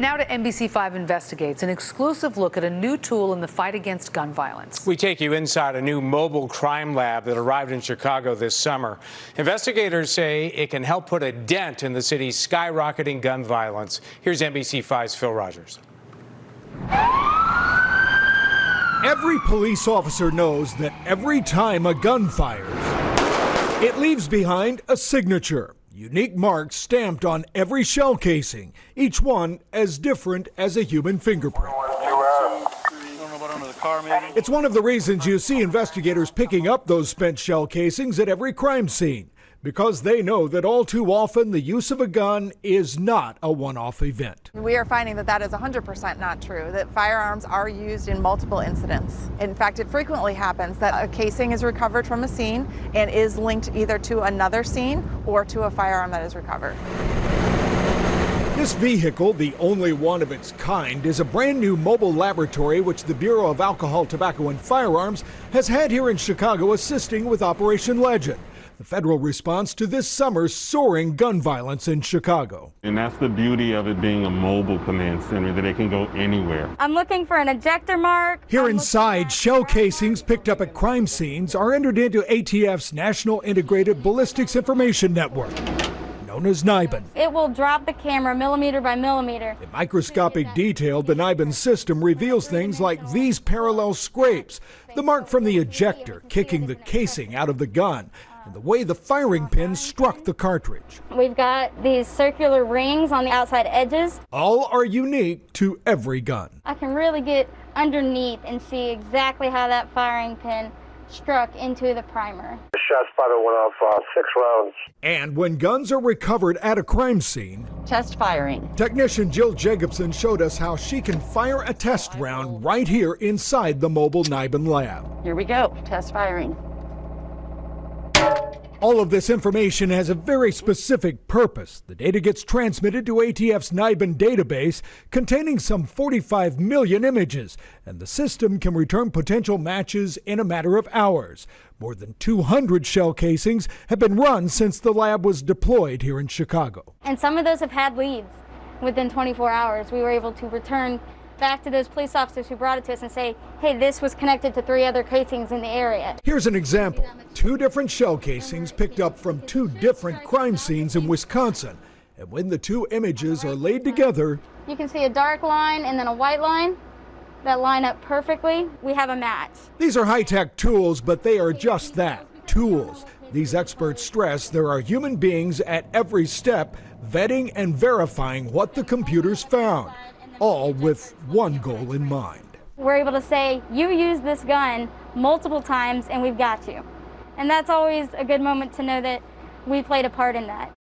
Now to NBC5 Investigates, an exclusive look at a new tool in the fight against gun violence. We take you inside a new mobile crime lab that arrived in Chicago this summer. Investigators say it can help put a dent in the city's skyrocketing gun violence. Here's NBC5's Phil Rogers. Every police officer knows that every time a gun fires, it leaves behind a signature. Unique marks stamped on every shell casing, each one as different as a human fingerprint. It's one of the reasons you see investigators picking up those spent shell casings at every crime scene, because they know that all too often the use of a gun is not a one-off event. We are finding that that is 100% not true, that firearms are used in multiple incidents. In fact, it frequently happens that a casing is recovered from a scene and is linked either to another scene or to a firearm that is recovered. This vehicle, the only one of its kind, is a brand new mobile laboratory which the Bureau of Alcohol, Tobacco and Firearms has had here in Chicago assisting with Operation Legend, the federal response to this summer's soaring gun violence in Chicago. And that's the beauty of it being a mobile command center, that it can go anywhere. I'm looking for an ejector mark. Here inside, shell casings picked up at crime scenes are entered into ATF's National Integrated Ballistics Information Network, known as NIBIN. It will drop the camera millimeter by millimeter. In microscopic detail, the NIBIN system reveals things like these parallel scrapes, the mark from the ejector kicking the casing out of the gun, and the way the firing pin struck the cartridge. We've got these circular rings on the outside edges. All are unique to every gun. I can really get underneath and see exactly how that firing pin struck into the primer. The shots fired went off 6 rounds. And when guns are recovered at a crime scene, test firing. Technician Jill Jacobson showed us how she can fire a test round right here inside the mobile NIBIN lab. Here we go, test firing. All of this information has a very specific purpose. The data gets transmitted to ATF's NIBIN database containing some 45 million images, and the system can return potential matches in a matter of hours. More than 200 shell casings have been run since the lab was deployed here in Chicago. And some of those have had leads. Within 24 hours, we were able to return back to those police officers who brought it to us and say, hey, this was connected to 3 other casings in the area. Here's an example. 2 different shell casings picked up from 2 different crime scenes in Wisconsin. And when the 2 images are laid together, you can see a dark line and then a white line that line up perfectly. We have a match. These are high-tech tools, but they are just that, tools. These experts stress there are human beings at every step vetting and verifying what the computers found, all with one goal in mind. We're able to say, you used this gun multiple times and we've got you. And that's always a good moment to know that we played a part in that.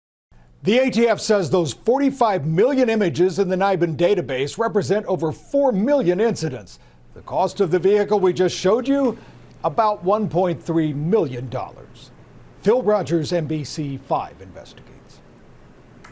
The ATF says those 45 million images in the NIBIN database represent over 4 million incidents. The cost of the vehicle we just showed you, about $1.3 million. Phil Rogers, NBC5 Investigates.